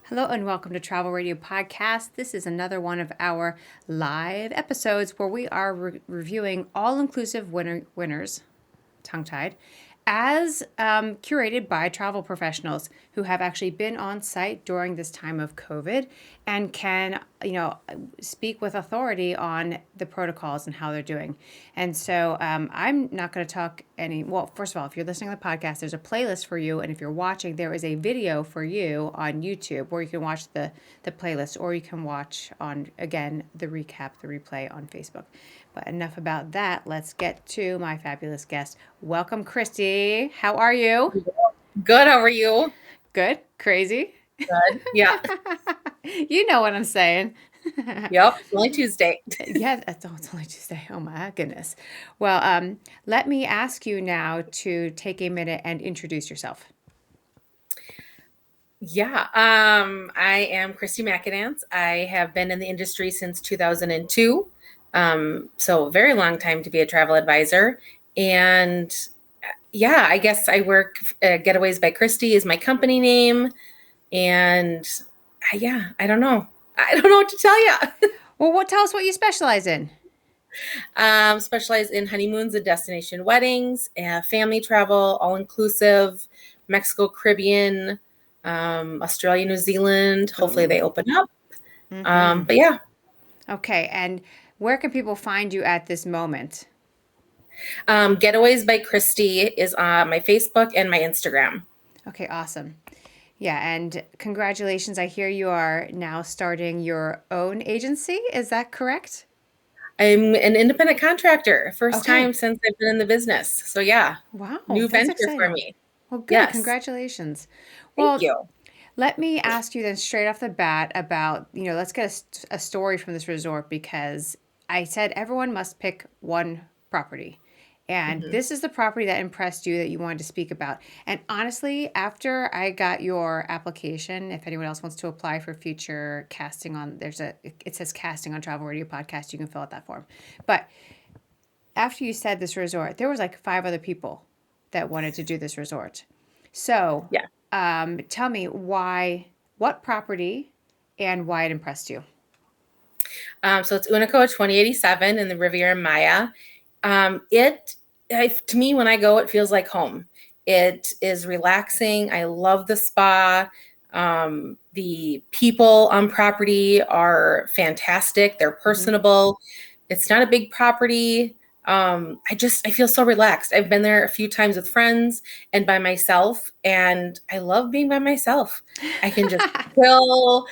Hello and welcome to Travel Radio Podcast. This is another one of our live episodes where we are reviewing all-inclusive winners, tongue-tied, as curated by travel professionals who have actually been on site during this time of COVID and can, speak with authority on the protocols and how they're doing. And so I'm not going to talk well, first of all, if you're listening to the podcast, there's a playlist for you. And if you're watching, there is a video for you on YouTube where you can watch the playlist, or you can watch again, the replay on Facebook. But enough about that. Let's get to my fabulous guest. Welcome, Kristi. How are you? Good. How are you? Good. Crazy. Good. Yeah. You know what I'm saying. Yep. It's only Tuesday. Yeah, it's only Tuesday. Oh my goodness. Well, let me ask you now to take a minute and introduce yourself. Yeah. I am Kristi Mackedanz. I have been in the industry since 2002. So a very long time to be a travel advisor. And yeah, I guess I work Getaways by Kristi is my company name. And I don't know. I don't know what to tell you. Well, tell us what you specialize in. Specialize in honeymoons and destination weddings, family travel, all inclusive, Mexico, Caribbean, Australia, New Zealand. Hopefully they open up. But yeah. Okay. And where can people find you at this moment? Getaways by Kristi is on my Facebook and my Instagram. Okay, awesome. Yeah, and congratulations. I hear you are now starting your own agency. Is that correct? I'm an independent contractor. First Okay. time since I've been in the business. So yeah, Wow, new that's venture for exciting. me. Well, good. Yes. Congratulations. Thank Well, you. let me ask you then straight off the bat about, let's get a story from this resort, because I said everyone must pick one property. And this is the property that impressed you that you wanted to speak about. And honestly, after I got your application, if anyone else wants to apply for future casting it says casting on Travel Radio Podcast, you can fill out that form. But after you said this resort, there was like 5 other people that wanted to do this resort. So Yeah. tell me what property and why it impressed you. So it's Unico 2087 in the Riviera Maya. To me, when I go, it feels like home. It is relaxing. I love the spa. The people on property are fantastic. They're personable. It's not a big property. I feel so relaxed. I've been there a few times with friends and by myself, and I love being by myself. I can just chill.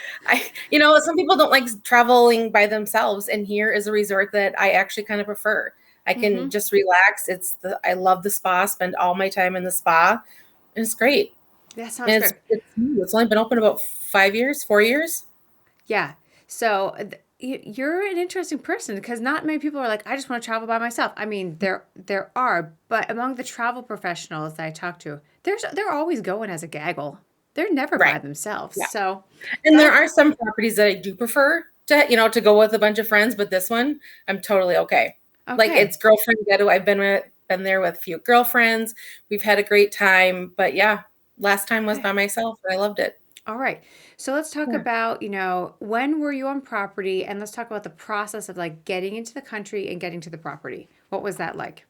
Some people don't like traveling by themselves, and here is a resort that I actually kind of prefer. I can just relax. I love the spa, spend all my time in the spa. And it's great. That sounds great. It's only been open about 4 years. Yeah. So you're an interesting person, because not many people are like, I just want to travel by myself. I mean, there are, but among the travel professionals that I talk to, they're always going as a gaggle. They're never by themselves. Yeah. So, and there are some properties that I do prefer to go with a bunch of friends, but this one I'm totally okay. Like, it's girlfriend getaway. I've been there with a few girlfriends. We've had a great time, but yeah, last time was by myself and I loved it. All right. So let's talk about, when were you on property, and let's talk about the process of like getting into the country and getting to the property. What was that like?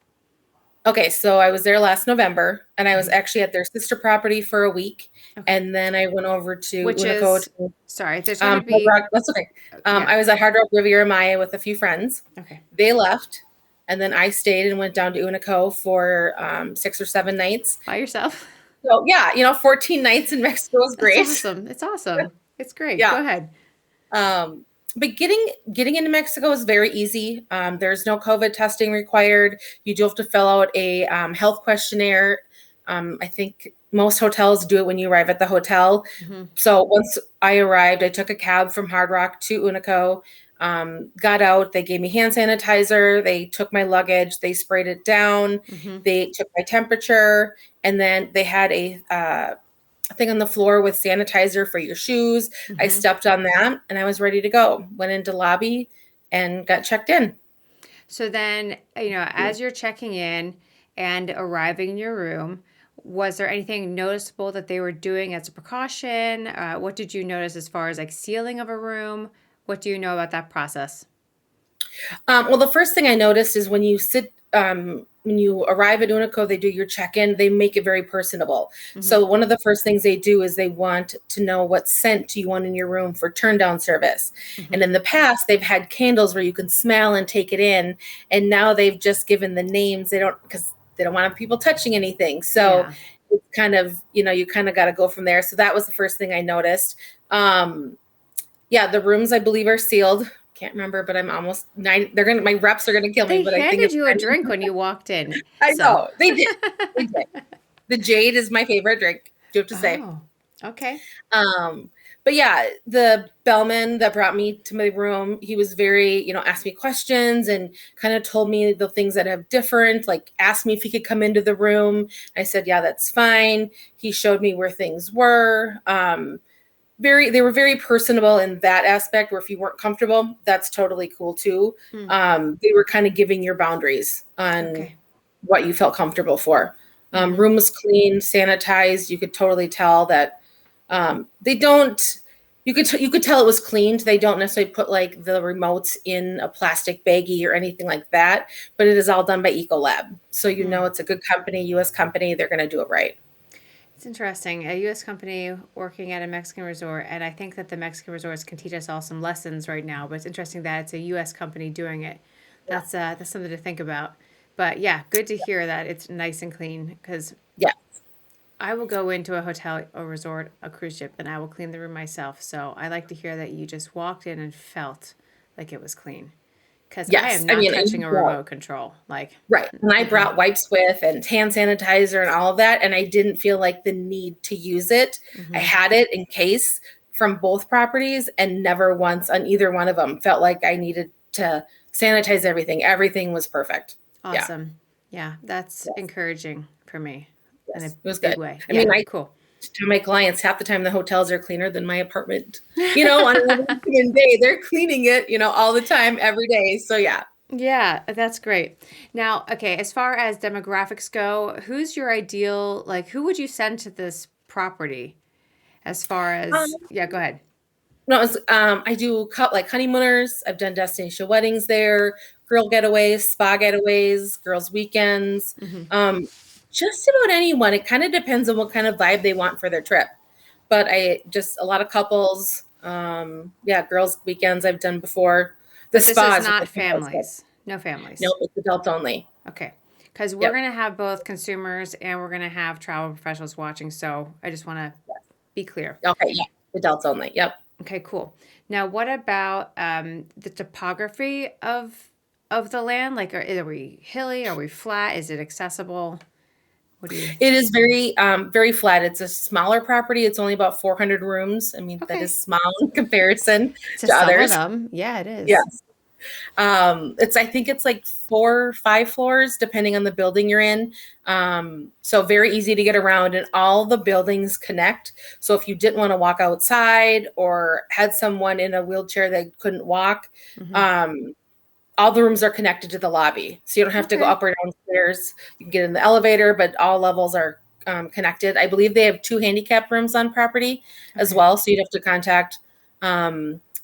Okay, so I was there last November, and I was actually at their sister property for a week, and then I went over to Unico. Sorry, there's going to be. That's okay. I was at Hard Rock Riviera Maya with a few friends. Okay. They left, and then I stayed and went down to Unico for 6 or 7 nights. By yourself? So yeah, 14 nights in Mexico is great. It's awesome. It's great. Yeah. Go ahead. But getting into Mexico is very easy. There's no COVID testing required. You do have to fill out a health questionnaire. I think most hotels do it when you arrive at the hotel. So once I arrived, I took a cab from Hard Rock to Unico, got out. They gave me hand sanitizer. They took my luggage. They sprayed it down. They took my temperature. And then they had a thing on the floor with sanitizer for your shoes. I stepped on that and I was ready to go. Went into lobby and got checked in. So then, as you're checking in and arriving in your room, Was there anything noticeable that they were doing as a precaution? What did you notice as far as like sealing of a room? What do you know about that process? Well, the first thing I noticed is when you arrive at Unico, they do your check-in, they make it very personable. Mm-hmm. So one of the first things they do is they want to know what scent you want in your room for turn down service. Mm-hmm. And in the past, they've had candles where you can smell and take it in. And now they've just given the names. Because they don't want people touching anything. So Yeah. it's kind of, you kind of got to go from there. So that was the first thing I noticed. Yeah, the rooms I believe are sealed. Can't remember, but I'm almost 90. My reps are gonna kill me, They but I think handed it's you a drink when you walked in. I So. know they did. They did. The Jade is my favorite drink, do have to say. Oh, okay. But yeah, the bellman that brought me to my room, he was very, asked me questions and kind of told me the things that have different, like asked me if he could come into the room. I said, yeah, that's fine. He showed me where things were. They were very personable in that aspect, where if you weren't comfortable, that's totally cool too. They were kind of giving your boundaries on what you felt comfortable for. Room was clean, sanitized. You could totally tell that they don't. You could tell it was cleaned. They don't necessarily put like the remotes in a plastic baggie or anything like that, but it is all done by Ecolab. So it's a good company, U.S. company. They're going to do it right. It's interesting. A U.S. company working at a Mexican resort, and I think that the Mexican resorts can teach us all some lessons right now. But it's interesting that it's a U.S. company doing it. That's something to think about. But yeah, good to hear that it's nice and clean, because I will go into a hotel, a resort, a cruise ship, and I will clean the room myself. So I like to hear that you just walked in and felt like it was clean. Because I am not touching a remote control. Like, right. And I brought wipes with and hand sanitizer and all of that, and I didn't feel like the need to use it. I had it in case from both properties, and never once on either one of them felt like I needed to sanitize everything. Everything was perfect. Awesome. Yeah, that's encouraging for me in a It was big good. way. I mean, I cool. tell my clients half the time the hotels are cleaner than my apartment. On a given day, they're cleaning it, all the time, every day. So yeah. Yeah, that's great. Now, okay, as far as demographics go, who's your ideal, like, who would you send to this property as far as, yeah, go ahead. No, I do like honeymooners. I've done destination weddings there, girl getaways, spa getaways, girls' weekends, just about anyone. It kind of depends on what kind of vibe they want for their trip. But a lot of couples, girls' weekends I've done before. The But this spas is not families. No families. No, it's adults only. Okay. Because we're going to have both consumers and we're going to have travel professionals watching. So I just want to be clear. Okay, yeah. Adults only. Yep. Okay, cool. Now, what about the topography of the land? Like, are we hilly? Are we flat? Is it accessible? What do you? It is very, very flat. It's a smaller property. It's only about 400 rooms. I mean, that is small in comparison to others. Some of them. Yeah, it is. Yes. I think it's like 4 or 5 floors, depending on the building you're in. So very easy to get around, and all the buildings connect. So if you didn't want to walk outside or had someone in a wheelchair that couldn't walk, all the rooms are connected to the lobby. So you don't have to go up or downstairs. You can get in the elevator, but all levels are connected. I believe they have 2 handicap rooms on property as well. So you'd have to contact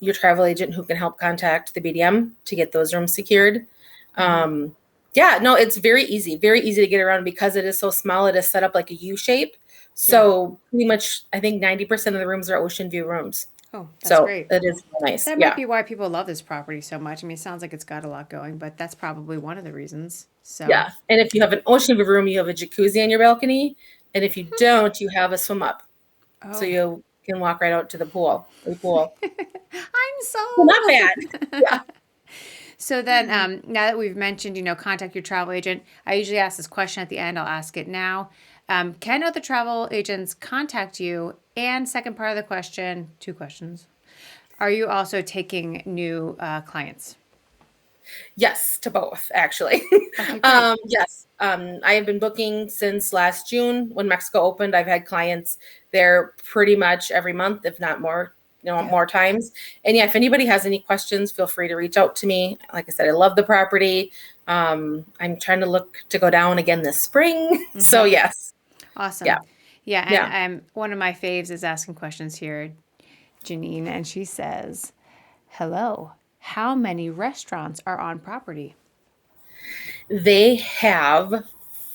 your travel agent, who can help contact the BDM to get those rooms secured. It's very easy to get around because it is so small. It is set up like a U shape. So pretty much, I think 90% of the rooms are ocean view rooms. Oh, that's great. It is nice. That might be why people love this property so much. I mean, it sounds like it's got a lot going, but that's probably one of the reasons. So yeah. And if you have an ocean view room, you have a jacuzzi on your balcony. And if you don't, you have a swim up. So you can walk right out to the pool. I'm so not bad. Yeah. So then, now that we've mentioned, contact your travel agent, I usually ask this question at the end. I'll ask it now. Can other travel agents contact you? And second part of the question, 2 questions. Are you also taking new clients? Yes, to both, actually. Okay, yes. I have been booking since last June when Mexico opened. I've had clients there pretty much every month, if not more, more times. And yeah, if anybody has any questions, feel free to reach out to me. Like I said, I love the property. I'm trying to look to go down again this spring. So yes. Awesome. Yeah. Yeah, Yeah. and one of my faves is asking questions here, Janine, and she says, "Hello, how many restaurants are on property?" They have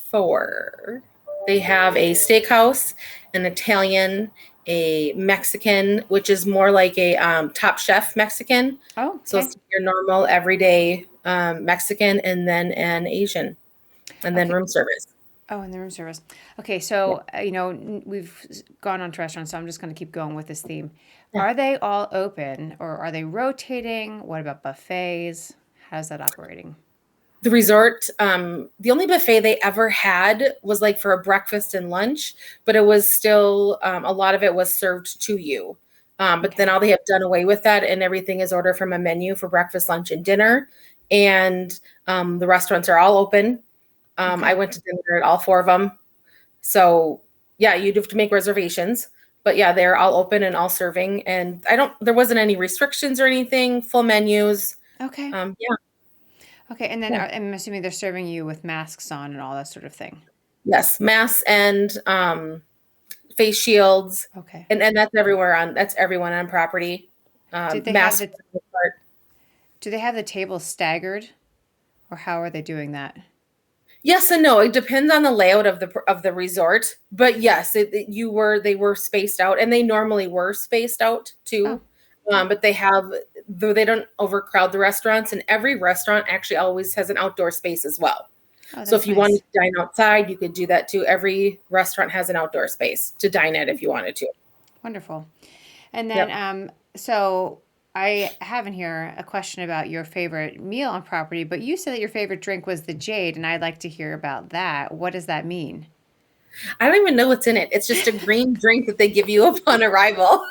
four. They have a steakhouse, an Italian, a Mexican, which is more like a Top Chef Mexican. Oh, So okay. it's your normal everyday Mexican, and then an Asian, and then Okay. room service. Oh, in the room service. Okay, Yeah. so we've gone on to restaurants, so I'm just going to keep going with this theme. Yeah. Are they all open, or are they rotating? What about buffets? How's that operating? The resort, the only buffet they ever had was like for a breakfast and lunch, but it was still a lot of it was served to you. But then Okay. all they have done away with that, and everything is ordered from a menu for breakfast, lunch, and dinner. And the restaurants are all open. I Okay. went to dinner at all four of them. So yeah, you'd have to make reservations. But yeah, they're all open and all serving. And there wasn't any restrictions or anything, full menus. Okay. Yeah. Okay, and then Yeah. I'm assuming they're serving you with masks on and all that sort of thing. Yes, masks and face shields, Okay. and that's everyone on property. Did they have Masks the for the most part. do they have the tables staggered, or how are they doing that? Yes and no. It depends on the layout of the resort, but yes, they were spaced out, and they normally were spaced out Oh, too. But they don't overcrowd the restaurants, and every restaurant actually always has an outdoor space as well. oh, So that's if you wanted nice. to dine outside, you could do that too. Every restaurant has an outdoor space to dine at if you wanted to. Wonderful. And then, Yep. so I have in here a question about your favorite meal on property, but you said that your favorite drink was the Jade, and I'd like to hear about that. What does that mean? I don't even know what's in it. It's just a green drink that they give you upon arrival.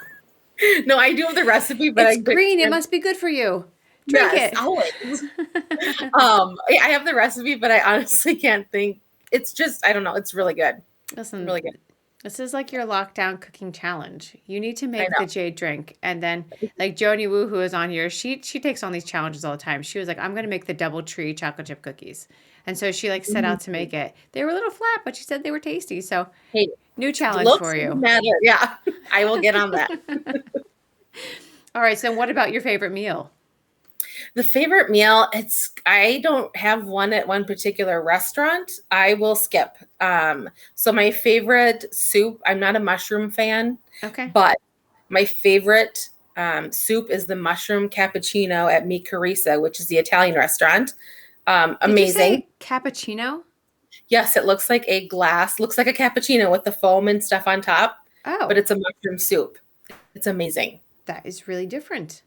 No, I do have the recipe, but It's green. It must be good for you. Drink yes, it. always. I have the recipe, but I honestly can't think. It's just I don't know. It's really good. Listen, Really good. this is like your lockdown cooking challenge. You need to I make the Jade drink, and then like Joni Woo, who is on here, she takes on these challenges all the time. She was like, "I'm going to make the double tree chocolate chip cookies," and so she like set know. out to make it. They were a little flat, but she said they were tasty. So Hey, new challenge looks for doesn't you. matter. Yeah, I will get on that. All right. So what about your favorite meal? The favorite meal, I don't have one at one particular restaurant. I will skip. So my favorite soup, I'm not a mushroom fan, Okay. but my favorite soup is the mushroom cappuccino at Mi Carissa, which is the Italian restaurant. Did you Amazing. say cappuccino? Yes, it looks like a cappuccino with the foam and stuff on top, but Oh, it's a mushroom soup. It's amazing. that is really different.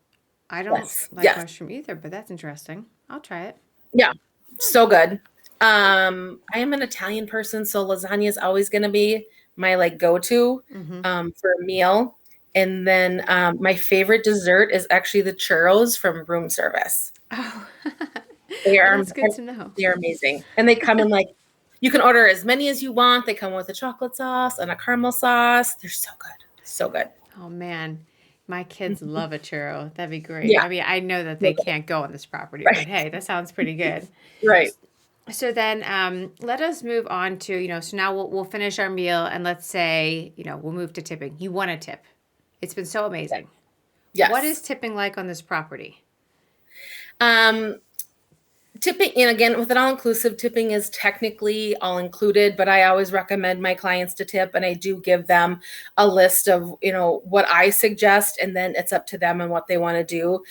I don't Yes. like Yes. mushroom either, but that's interesting. I'll try it. Yeah. So good. I am an Italian person, so lasagna is always going to be my like go-to Mm-hmm. for a meal. And then my favorite dessert is actually the churros from room service. Oh, They well, are that's good to know. they are amazing, and they come in like you can order as many as you want. They come with a chocolate sauce and a caramel sauce. They're so good, so good. Oh man, my kids love a churro. That'd be great. Yeah, I mean, I know that they so good. can't go on this property, but Right, hey, that sounds pretty good. right. So then, let us move on to So now we'll finish our meal, and let's say we'll move to tipping. You want a tip? It's been so amazing. What is Yes. tipping like on this property? Um, Tipping, and again, with an all-inclusive, tipping is technically all included, but I always recommend my clients to tip, and I do give them a list of, what I suggest, and then it's up to them and what they want to do.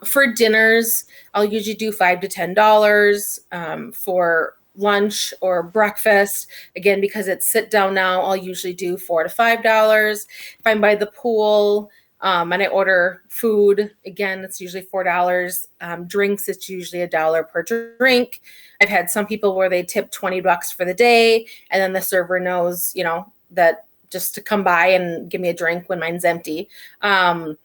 For dinners, I'll usually do $5 to $10. For lunch or breakfast, again, because it's sit down now, I'll usually do $4 to $5. If I'm by the pool, and I order food, again, it's usually $4. Drinks, it's usually $1 per drink. I've had some people where they tip $20 for the day, and then the server knows, that just to come by and give me a drink when mine's empty. Who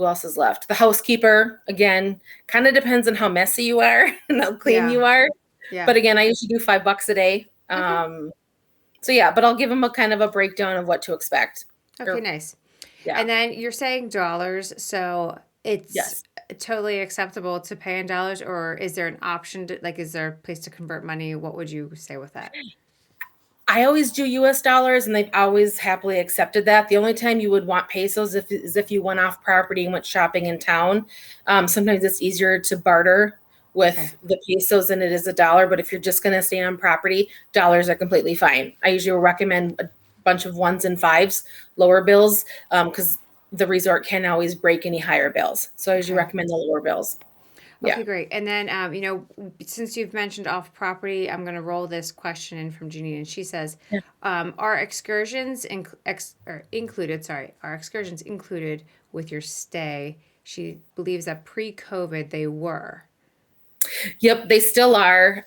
else is left? The housekeeper, again, kind of depends on how messy you are and how clean Yeah, you are. yeah. But again, I usually do $5 a day. Okay, So yeah, but I'll give them a kind of a breakdown of what to expect. okay, Or nice. yeah, And then you're saying dollars, so it's yes. totally acceptable to pay in dollars, or is there an option to is there a place to convert money? What would you say with that? I always do US dollars, and they've always happily accepted that. The only time you would want pesos is if you went off property and went shopping in town. Sometimes it's easier to barter with the pesos than it is a dollar. But if you're just going to stay on property, dollars are completely fine. I usually will recommend a bunch of 1s and 5s, lower bills, because the resort can't always break any higher bills. So I usually recommend the lower bills. Okay, great. And then, since you've mentioned off property, I'm going to roll this question in from Janine, and she says, "Are excursions included? Sorry, are excursions included with your stay?" She believes that pre-COVID they were. Yep, they still are.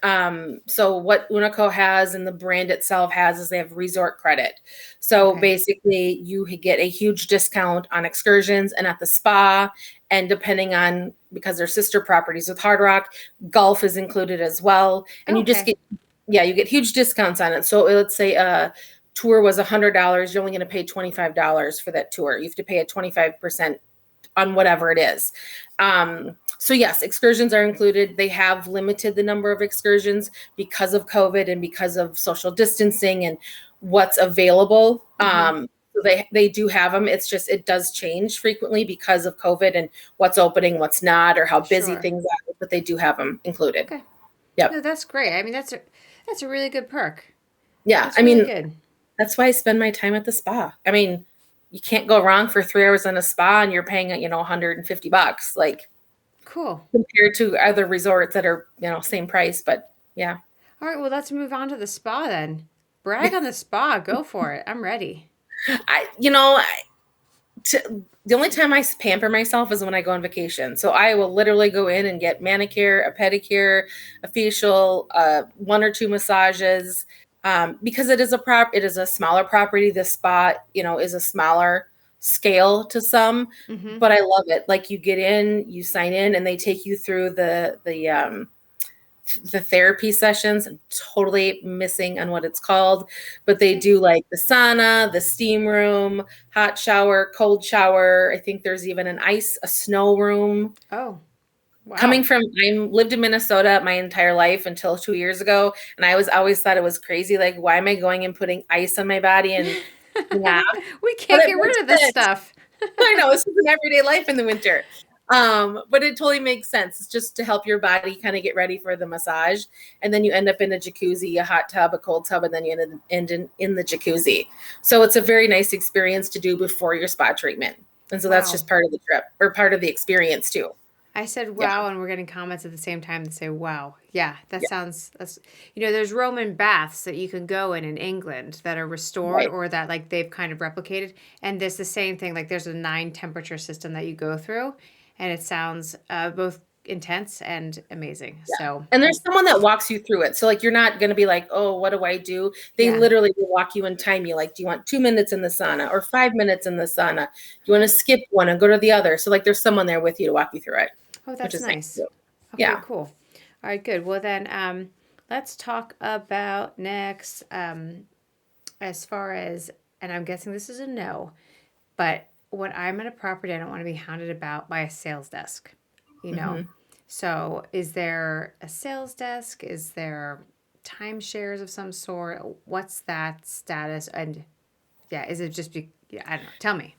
So what Unico has and the brand itself has is they have resort credit. So basically you get a huge discount on excursions and at the spa. And depending on, because they're sister properties with Hard Rock, golf is included as well. And you just you get huge discounts on it. So let's say a tour was $100, you're only going to pay $25 for that tour. You have to pay a 25% on whatever it is. So yes, excursions are included. They have limited the number of excursions because of COVID and because of social distancing and what's available. So they do have them. It's just, it does change frequently because of COVID and what's opening, what's not, or how busy things are, but they do have them included. Okay. Yep. No, that's great. I mean, that's a really good perk. Yeah. That's really good. That's why I spend my time at the spa. I mean, you can't go wrong for 3 hours in a spa and you're paying, $150. Like, cool. Compared to other resorts that are, same price, but yeah. All right, well, let's move on to the spa then. Brag on the spa. Go for it. I'm ready. The only time I pamper myself is when I go on vacation. So I will literally go in and get manicure, a pedicure, a facial, 1 or 2 massages, because it is a smaller property. The spa, is a smaller scale to some, but I love it. Like, you get in, you sign in, and they take you through the therapy sessions. I'm totally missing on what it's called, but they do like the sauna, the steam room, hot shower, cold shower. I think there's even a snow room. Oh, wow. I lived in Minnesota my entire life until 2 years ago. And I always thought it was crazy. Like, why am I going and putting ice on my body? And we can't get rid of this stuff. I know, this is an everyday life in the winter. But it totally makes sense. It's just to help your body kind of get ready for the massage. And then you end up in a jacuzzi, a hot tub, a cold tub, and then you end in the jacuzzi. So it's a very nice experience to do before your spa treatment. And so that's just part of the trip, or part of the experience too. I said wow, and we're getting comments at the same time that say wow. Yeah, sounds, there's Roman baths that you can go in England that are restored or that like they've kind of replicated. And there's the same thing, like there's a 9 temperature system that you go through, and it sounds both intense and amazing. So, and there's someone that walks you through it. So like, you're not going to be like, oh, what do I do? They literally will walk you and time you. Like, do you want 2 minutes in the sauna or 5 minutes in the sauna? Do you want to skip one and go to the other? So like, there's someone there with you to walk you through it. Oh, that's nice. Okay, cool. All right, good. Well, then let's talk about next as far as, and I'm guessing this is a no, but when I'm at a property, I don't want to be hounded about by a sales desk, So is there a sales desk? Is there timeshares of some sort? What's that status? And is it just, I don't know. Tell me.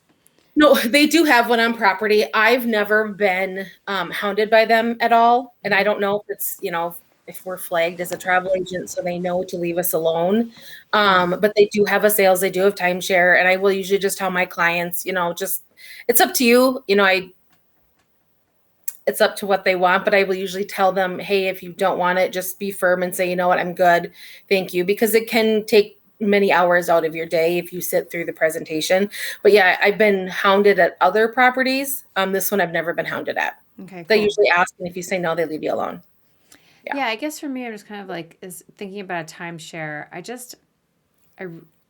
No, they do have one on property. I've never been hounded by them at all. And I don't know if it's, if we're flagged as a travel agent, so they know to leave us alone. But they do have a sales, they do have timeshare. And I will usually just tell my clients, just, it's up to you. It's up to what they want, but I will usually tell them, hey, if you don't want it, just be firm and say, you know what, I'm good. Thank you. Because it can take many hours out of your day if you sit through the presentation. But I've been hounded at other properties. This one I've never been hounded at. Okay. They usually ask, and if you say no, they leave you alone. Yeah, I guess for me, I'm just kind of like is thinking about a timeshare.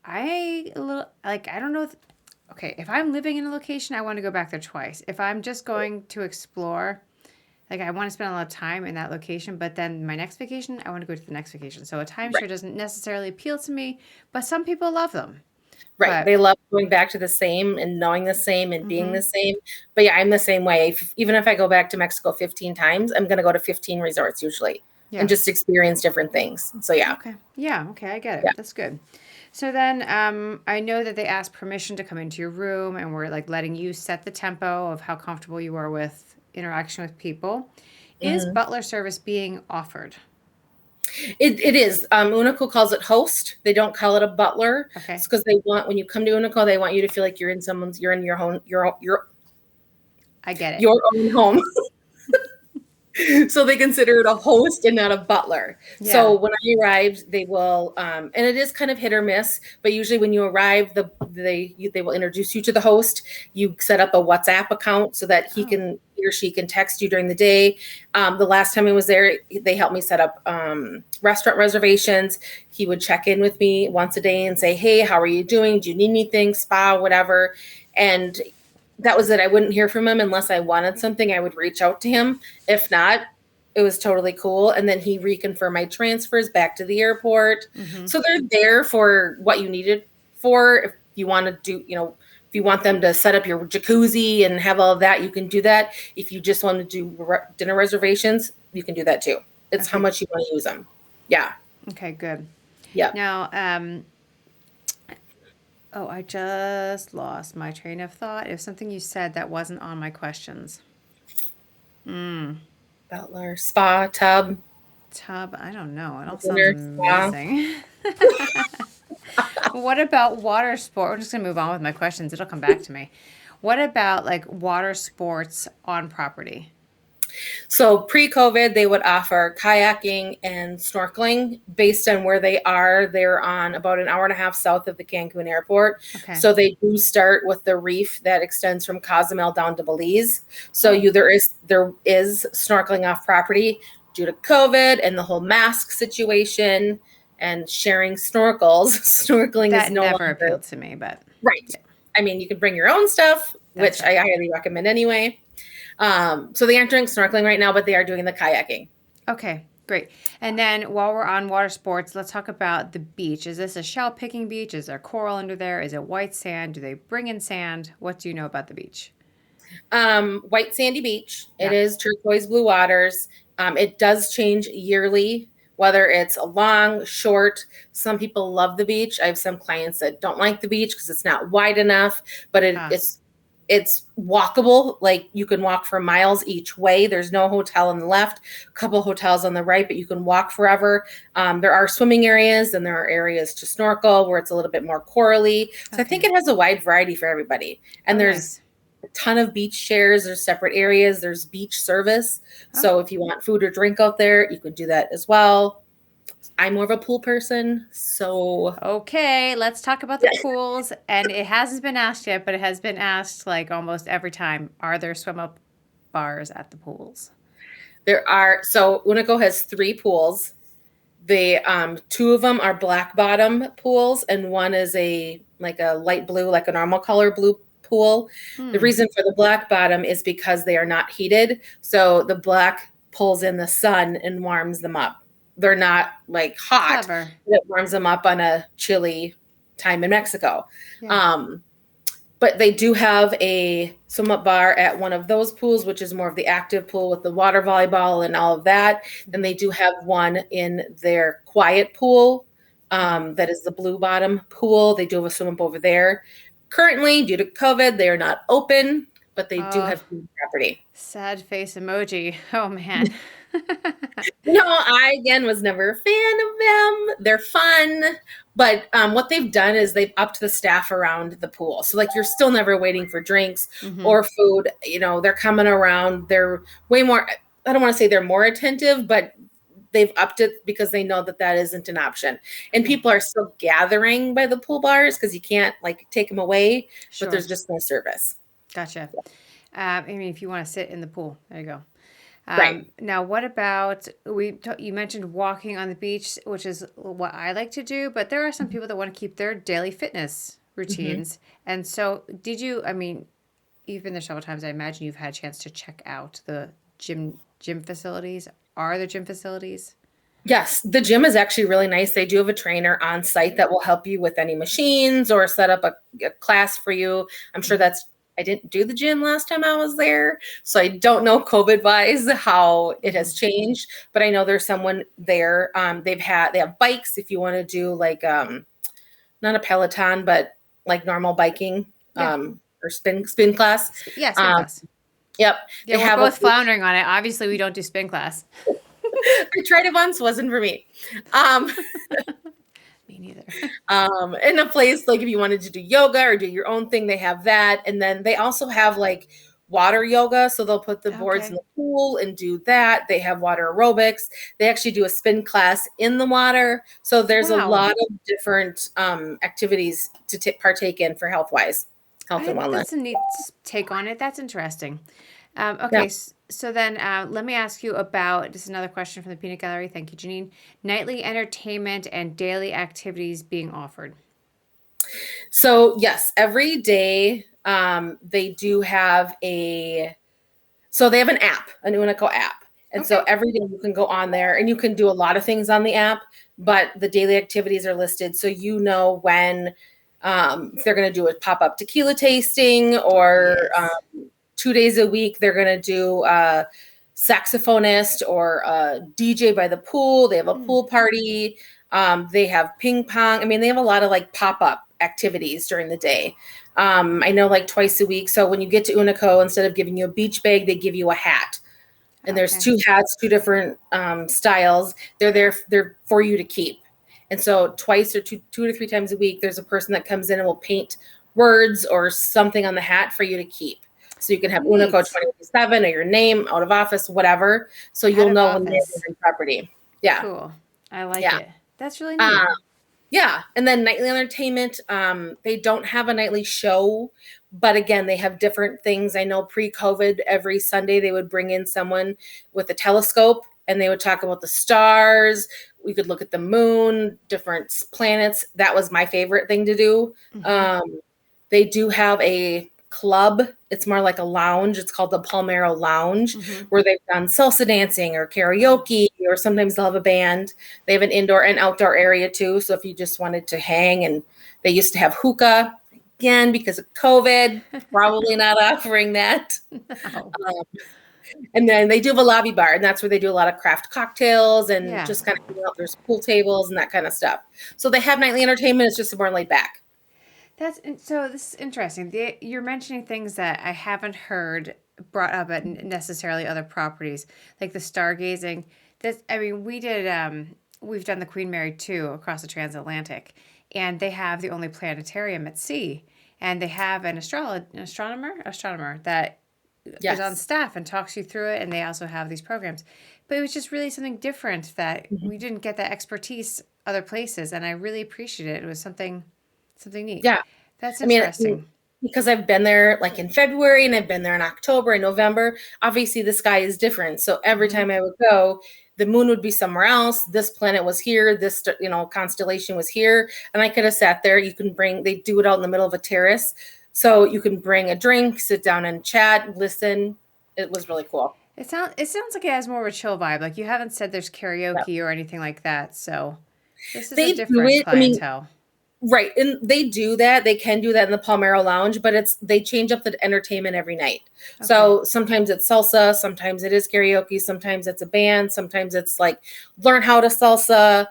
I a little like I don't know. If I'm living in a location, I want to go back there twice. If I'm just going to explore, like I want to spend a lot of time in that location, but then my next vacation, I want to go to the next vacation. So a timeshare doesn't necessarily appeal to me, but some people love them. Right. They love going back to the same and knowing the same and being the same. But I'm the same way. Even if I go back to Mexico 15 times, I'm going to go to 15 resorts usually. Yeah. and just experience different things. So yeah. Okay. Yeah. Okay. I get it. Yeah. That's good. So then, I know that they asked permission to come into your room, and we're like letting you set the tempo of how comfortable you are with interaction with people. Is Mhm. butler service being offered? It is. Unico calls it host. They don't call it a butler. Okay. It's because they want, when you come to Unico, they want you to feel like you're in your home, I get it. your own home. So they consider it a host and not a butler. Yeah. So when I arrived, they will, and it is kind of hit or miss, but usually when you arrive, they will introduce you to the host. You set up a WhatsApp account so that he or she can text you during the day. The last time I was there, they helped me set up restaurant reservations. He would check in with me once a day and say, "Hey, how are you doing? Do you need anything? Spa, whatever." And that was it. I wouldn't hear from him unless I wanted something. I would reach out to him. If not, it was totally cool. And then he reconfirmed my transfers back to the airport. Mm-hmm. So they're there for what you need it for. If you want to do, if you want them to set up your jacuzzi and have all of that, you can do that. If you just want to do dinner reservations, you can do that too. It's how much you want to use them. Yeah. Okay, good. Yeah. Now, I just lost my train of thought. It was something you said that wasn't on my questions. Butler, spa, tub. I don't know. It all Dinner, sounds spa. amazing. What about water sport? I'm just gonna move on with my questions. It'll come back to me. What about like water sports on property? So pre-COVID, they would offer kayaking and snorkeling based on where they are. They're on about an hour and a half south of the Cancun airport. Okay. So they do start with the reef that extends from Cozumel down to Belize. So there is snorkeling off property due to COVID and the whole mask situation and sharing snorkels. Snorkeling That is no never longer appealed to me, but right. I mean, you can bring your own stuff, That's which I highly recommend anyway. So they aren't doing snorkeling right now, but they are doing the kayaking. okay, great. And then while we're on water sports, let's talk about the beach. Is this a shell picking beach? Is there coral under there? Is it white sand? Do they bring in sand? What do you know about the beach? White sandy beach. Yeah. It is turquoise blue waters. It does change yearly, whether it's a long, short. Some people love the beach. I have some clients that don't like the beach because it's not wide enough, but it's walkable. Like you can walk for miles each way. There's no hotel on the left, a couple hotels on the right, but you can walk forever. There are swimming areas and there are areas to snorkel where it's a little bit more corally. So I think it has a wide variety for everybody. And there's a ton of beach shares. There's separate areas. There's beach service. So if you want food or drink out there, you can do that as well. I'm more of a pool person, so. Okay, let's talk about the pools. And it hasn't been asked yet, but it has been asked like almost every time. Are there swim up bars at the pools? There are. So Unico has 3 pools. The 2 of them are black bottom pools, and one is a light blue, like a normal color blue pool. The reason for the black bottom is because they are not heated. So the black pulls in the sun and warms them up. They're not like hot. Clever. It warms them up on a chilly time in Mexico. Yeah. But they do have a swim up bar at one of those pools, which is more of the active pool with the water volleyball and all of that. And they do have one in their quiet pool. That is the blue bottom pool. They do have a swim up over there. Currently, due to COVID, they are not open, but they do have property. Sad face emoji. Oh man. No, I again was never a fan of them. They're fun, but what they've done is they've upped the staff around the pool. So like you're still never waiting for drinks or food. They're coming around. They're way more. I don't want to say they're more attentive, but they've upped it because they know that isn't an option. And people are still gathering by the pool bars because you can't like take them away, but there's just no service. Gotcha. I mean, if you want to sit in the pool, there you go. Right. Now, what about you mentioned walking on the beach, which is what I like to do, but there are some people that want to keep their daily fitness routines. And so I mean, you've been there several times. I imagine you've had a chance to check out the gym facilities. Are there gym facilities? Yes, the gym is actually really nice. They do have a trainer on site that will help you with any machines or set up a class for you. I'm sure that's I didn't do the gym last time I was there, so I don't know COVID wise how it has changed, but I know there's someone there. They have bikes if you want to do like not a Peloton, but like normal biking, or spin class. Yeah, spin Um, class. yep. Yeah, They we're have a both floundering on it. Obviously, we don't do spin class. I tried it once, wasn't for me. Um, Me neither. in a place like if you wanted to do yoga or do your own thing, they have that. And then they also have like water yoga. So they'll put the boards in the pool and do that. They have water aerobics. They actually do a spin class in the water. So there's a lot of different activities to partake in for health and wellness. That's a neat take on it. That's interesting. Okay, so then let me ask you about just another question from the Peanut Gallery. Thank you, Janine. Nightly entertainment and daily activities being offered. So yes, every day they do have so they have an app, an Unico app. And so every day you can go on there and you can do a lot of things on the app, but the daily activities are listed. So you know when if they're going to do a pop-up tequila tasting or 2 days a week, they're going to do a saxophonist or a DJ by the pool. They have a pool party. They have ping pong. I mean, they have a lot of like pop-up activities during the day. I know like twice a week. So when you get to Unico, instead of giving you a beach bag, they give you a hat. And there's 2 hats, 2 different styles. They're for you to keep. And so twice or two to 3 times a week, there's a person that comes in and will paint words or something on the hat for you to keep. So you can have Unico 24/7 or your name, out of office, whatever. So you'll know when they're in property. Yeah. Cool. I like it. That's really neat. Yeah. And then nightly entertainment, they don't have a nightly show, but again, they have different things. I know pre-COVID, every Sunday they would bring in someone with a telescope and they would talk about the stars. We could look at the moon, different planets. That was my favorite thing to do. They do have a club. It's more like a lounge. It's called the Palmero Lounge, where they've done salsa dancing or karaoke, or sometimes they'll have a band. They have an indoor and outdoor area too. So if you just wanted to hang, and they used to have hookah, again, because of COVID, probably not offering that. No. And then they do have a lobby bar, and that's where they do a lot of craft cocktails and just kind of, there's pool tables and that kind of stuff. So they have nightly entertainment. It's just more laid back. So this is interesting. You're mentioning things that I haven't heard brought up at necessarily other properties, like the stargazing. We've done the Queen Mary 2 across the transatlantic, and they have the only planetarium at sea, and they have an astronomer that is on staff and talks you through it, and they also have these programs. But it was just really something different that we didn't get that expertise other places, and I really appreciated it. It was something neat. Yeah. That's interesting. Because I've been there like in February and I've been there in October and November. Obviously the sky is different. So every time I would go, the moon would be somewhere else. This planet was here. This, constellation was here. And I could have sat there. They do it out in the middle of a terrace. So you can bring a drink, sit down and chat, listen. It was really cool. It sounds like it has more of a chill vibe. Like you haven't said there's karaoke or anything like that. So this is a different clientele. Right. And they do that. They can do that in the Palmero Lounge, but they change up the entertainment every night. Okay. So sometimes it's salsa, sometimes it is karaoke, sometimes it's a band, sometimes it's like learn how to salsa,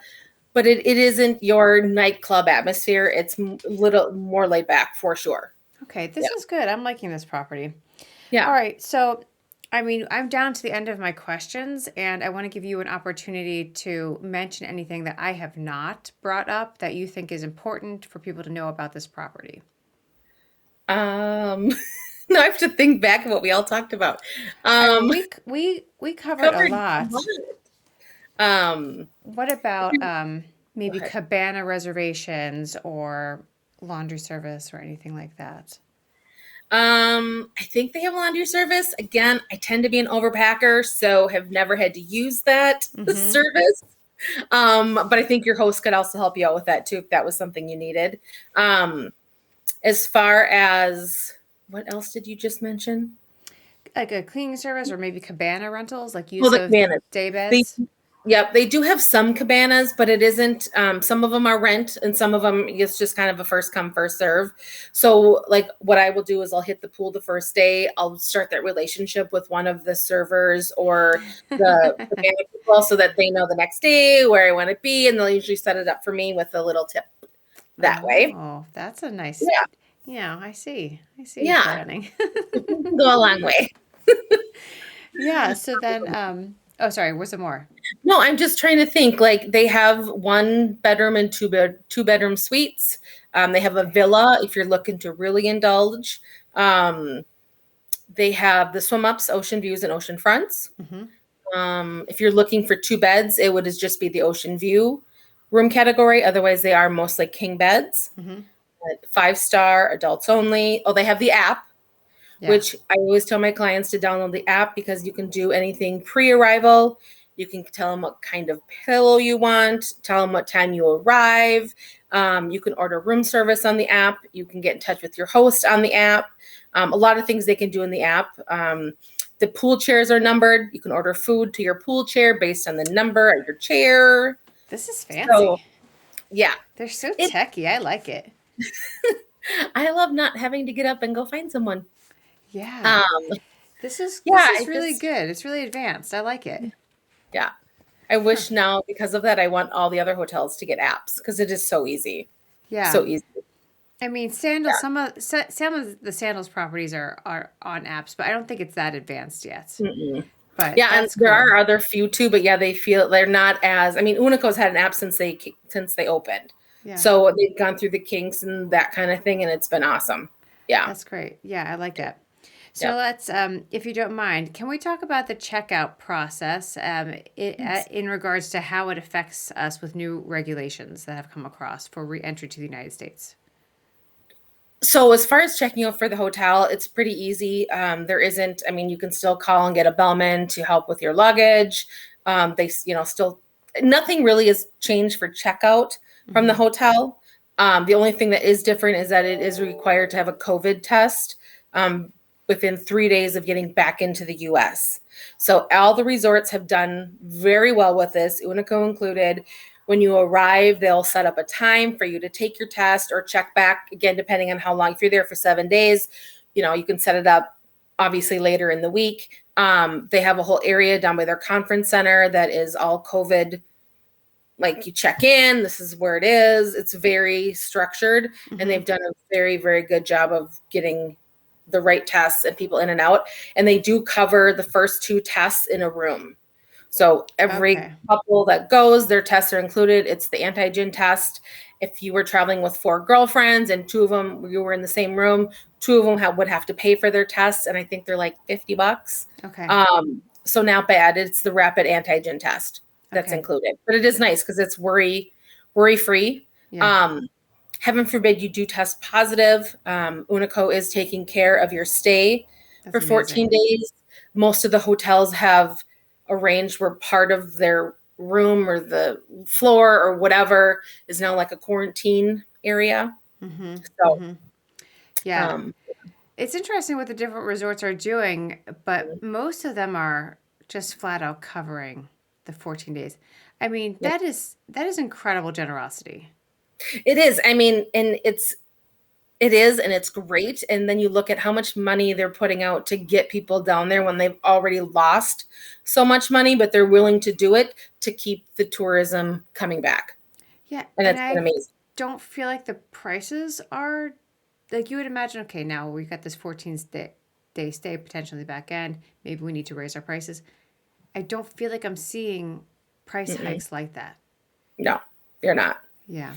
but it isn't your nightclub atmosphere. It's a little more laid back for sure. Okay. This is good. I'm liking this property. Yeah. All right. So I'm down to the end of my questions, and I want to give you an opportunity to mention anything that I have not brought up that you think is important for people to know about this property. No, I have to think back of what we all talked about. We covered a lot. What about maybe cabana reservations or laundry service or anything like that? I think they have a laundry service. Again, I tend to be an overpacker, so have never had to use that service. But I think your host could also help you out with that too, if that was something you needed. As far as what else did you just mention? Like a cleaning service or maybe cabana rentals, like use of day beds? Yep, they do have some cabanas, but it isn't. Some of them are rent, and some of them it's just kind of a first come first serve. So, like, what I will do is I'll hit the pool the first day. I'll start that relationship with one of the servers or the cabana people, so that they know the next day where I want to be, and they'll usually set it up for me with a little tip that way. Oh, that's a nice. Yeah, Yeah, I see. I see you yeah, planning. it can go a long way. Yeah. So then, oh, sorry. What's some more? No, I'm just trying to think. Like they have one bedroom and two bedroom suites. They have a villa if you're looking to really indulge. Um, they have the swim ups, ocean views, and ocean fronts. Mm-hmm. If you're looking for two beds, it would just be the ocean view room category. Otherwise, they are mostly king beds. Mm-hmm. 5-star adults only. Oh, they have the app, Yeah. which I always tell my clients to download the app because you can do anything pre-arrival. You can tell them what kind of pillow you want, tell them what time you arrive. You can order room service on the app. You can get in touch with your host on the app. A lot of things they can do in the app. The pool chairs are numbered. You can order food to your pool chair based on the number of your chair. This is So, fancy. yeah, They're so it, techy. I like it. I love not having to get up and go find someone. Yeah. Um, This yeah, is I really just, good. It's really advanced. I like it. yeah. I Huh. wish now because of that, I want all the other hotels to get apps because it is so easy. Yeah. So easy. I mean, sandals. Yeah. Some of the sandals properties are on apps, but I don't think it's that advanced yet. Mm-mm. But Yeah, and that's there cool. are other few too, but yeah, they feel they're not as. I mean, Unico's had an app since they opened, Yeah. so they've gone through the kinks and that kind of thing, and it's been awesome. Yeah. That's great. Yeah, I like that. So Yep. let's, if you don't mind, can we talk about the checkout process in regards to how it affects us with new regulations that have come across for re-entry to the United States? So as far as checking out for the hotel, it's pretty easy. There isn't. I mean, you can still call and get a bellman to help with your luggage. Still nothing really has changed for checkout from the Mm-hmm. hotel. The only thing that is different is that it is required to have a COVID test um, within 3 days of getting back into the U.S. So all the resorts have done very well with this, Unico included. When you arrive, they'll set up a time for you to take your test or check back again, depending on how long. If you're there for 7 days, you can set it up obviously later in the week. They have a whole area down by their conference center that is all COVID. Like you check in, this is where it is. It's very structured, and Mm-hmm. they've done a very, very good job of getting the right tests and people in and out. And they do cover the first 2 tests in a room. So every Okay. couple that goes, their tests are included. It's the antigen test. If you were traveling with 4 girlfriends and 2 of them, you were in the same room, 2 of them would have to pay for their tests. And I think they're like $50. Okay. So not bad. It's the rapid antigen test that's Okay. included, but it is nice because it's worry free. Yeah. Um, Heaven forbid you do test positive. Unico is taking care of your stay That's for amazing. 14 days. Most of the hotels have arranged where part of their room or the floor or whatever is now like a quarantine area. Mm-hmm. So, Mm-hmm. Yeah. um, It's interesting what the different resorts are doing, but most of them are just flat out covering the 14 days. I mean, yeah, that is incredible generosity. it is. I mean, and it is, and it's great. And then you look at how much money they're putting out to get people down there when they've already lost so much money, but they're willing to do it to keep the tourism coming back. Yeah, And and it's been I amazing. don't feel like the prices are like you would imagine. Okay, now we've got this 14-day stay potentially back end. Maybe we need to raise our prices. I don't feel like I'm seeing price Mm-mm. hikes like that. No, you're not. Yeah.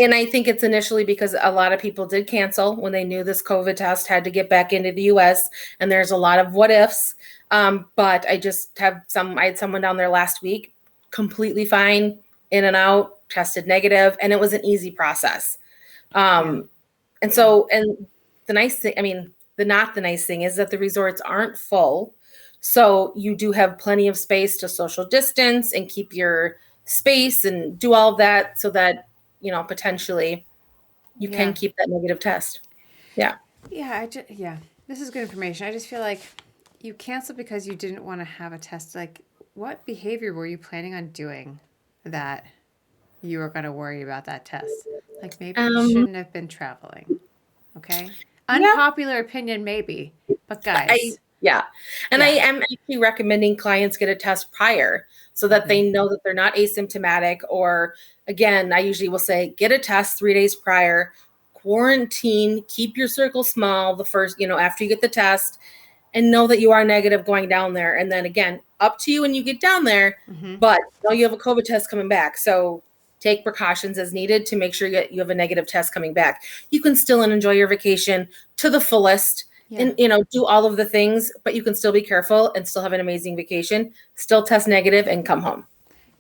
And I think it's initially because a lot of people did cancel when they knew this COVID test had to get back into the US. And there's a lot of what ifs. But I had someone down there last week, completely fine, in and out, tested negative, and it was an easy process. Yeah. Um, and Yeah. so, and the nice thing, I mean, the not the nice thing is that the resorts aren't full. So you do have plenty of space to social distance and keep your space and do all of that so that, potentially you can Yeah. keep that negative test. Yeah. Yeah. This is good information. I just feel like you canceled because you didn't want to have a test. Like, what behavior were you planning on doing that you were going to worry about that test? Like maybe you Um, shouldn't have been traveling. Okay. yeah, Unpopular opinion, maybe. But I guys, yeah, and I yeah. am actually recommending clients get a test prior so that Hmm. they know that they're not asymptomatic. Or again, I usually will say get a test 3 days prior, quarantine, keep your circle small the first, after you get the test, and know that you are negative going down there. And then again, up to you when you get down there, Hmm. but you have a COVID test coming back. So take precautions as needed to make sure you have a negative test coming back. You can still enjoy your vacation to the fullest Yeah. and, do all of the things, but you can still be careful and still have an amazing vacation, still test negative and come home.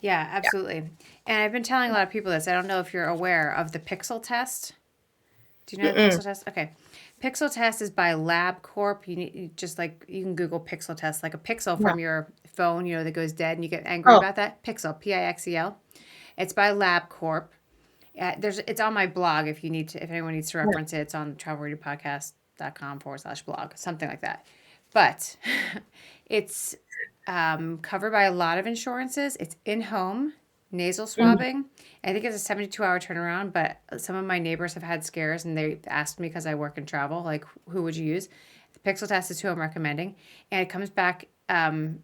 Yeah, Yeah. absolutely. And I've been telling a lot of people this. I don't know if you're aware of the Pixel test. Do you know the Mm-mm. Pixel test? Okay. Pixel test is by LabCorp. You just like you can Google Pixel test, like a pixel Yeah. from your phone, that goes dead and you get angry Oh, about that. Pixel, Pixel. It's by LabCorp. It's on my blog if anyone needs to yeah. reference it. It's on travelradiopodcast.com/blog, something like that. But it's covered by a lot of insurances. It's in home nasal Mhm. swabbing. I think it's a 72-hour turnaround, but some of my neighbors have had scares and they asked me because I work in travel, like, who would you use? The Pixel test is who I'm recommending. And it comes back. So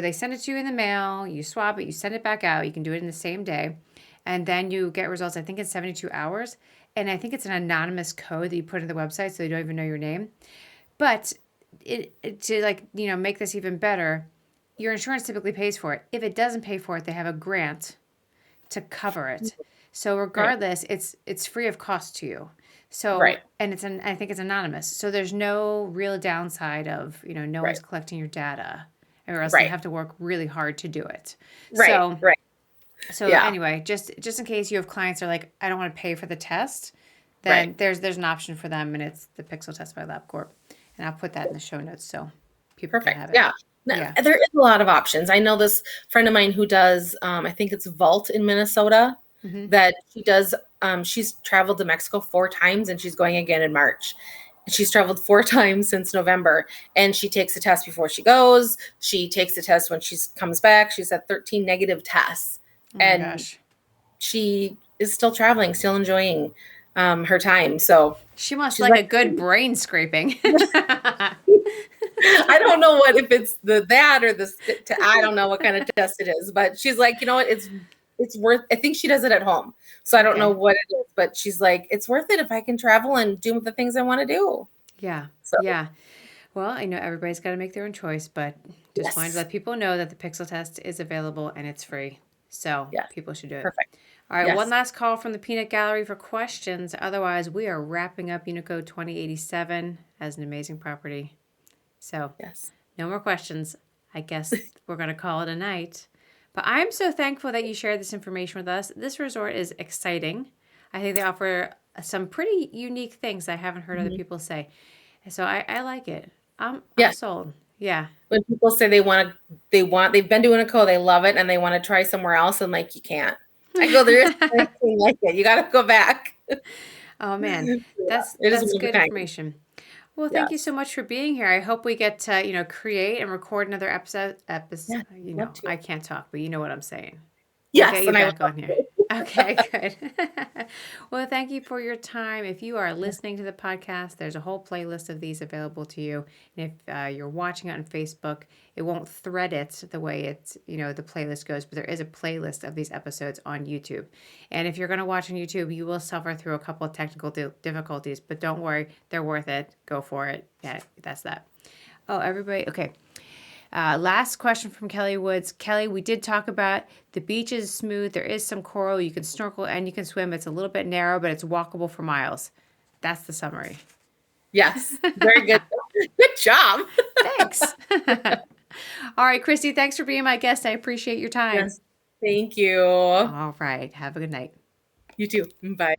they send it to you in the mail, you swab it, you send it back out. You can do it in the same day. And then you get results, I think it's 72 hours. And I think it's an anonymous code that you put in the website so they don't even know your name. But to make this even better, your insurance typically pays for it. If it doesn't pay for it, they have a grant to cover it. So Right. regardless, it's free of cost to you. So Right. and I think it's anonymous. So there's no real downside of no Right. one's collecting your data, or else they'd Right. have to work really hard to do it. Right. So Right. so Yeah. anyway, just in case you have clients that are like, I don't want to pay for the test, Right. then there's an option for them, and it's the Pixel Test by LabCorp, and I'll put that in the show notes so people can Perfect. have it. Yeah. Yeah. There is a lot of options. I know this friend of mine who does, I think it's Vault in Minnesota, Hmm. that she does, she's traveled to Mexico 4 times and she's going again in March. She's traveled 4 times since November, and she takes the test before she goes. She takes the test when she comes back. She's had 13 negative tests, Oh my and gosh. she is still traveling, still enjoying her time. So She must she's like like, a good brain scraping. I don't know what if it's that or I don't know what kind of test it is, but she's like, you know what, it's worth. I think she does it at home, so I don't know Okay. what it is, but she's like, it's worth it if I can travel and do the things I want to do. Yeah. So Yeah. Well, I know everybody's got to make their own choice, but just wanted to yes, let people know that the Pixel Test is available and it's free. So yes, people should do it. perfect. All right, one Yes, last call from the Peanut Gallery for questions. Otherwise, we are wrapping up Unico 2087 as an amazing property. So, yes, no more questions. I guess we're going to call it a night. But I'm so thankful that you shared this information with us. This resort is exciting. I think they offer some pretty unique things I haven't heard other mhm. people say. So I like it. I'm Yes. sold. Yeah. When people say they've been doing a co, they love it, and they want to try somewhere else, and like you can't. I go, there is nothing like it. You got to go back. Oh man, Yeah, that's it is that's one of a good kind. information. Well, thank you so Yes. much for being here. I hope we get to, create and record another episode. Yeah, love to. I can't talk, but you know what I'm saying. We'll get Yes, you and I would back love on here. to. Okay, good. Well, thank you for your time. If you are listening to the podcast, there's a whole playlist of these available to you. And if you're watching it on Facebook, it won't thread it the way the playlist goes, but there is a playlist of these episodes on YouTube. And if you're going to watch on YouTube, you will suffer through a couple of technical difficulties, but don't worry, they're worth it. Go for it. Yeah, that's that. Oh, everybody. Okay. Last question from Kelly Woods. Kelly, we did talk about the beach is smooth. There is some coral. You can snorkel and you can swim. It's a little bit narrow, but it's walkable for miles. That's the summary. Yes, very good. Good job. Thanks. All right, Kristi, thanks for being my guest. I appreciate your time. Yes, thank you. All right. Have a good night. You too. Bye.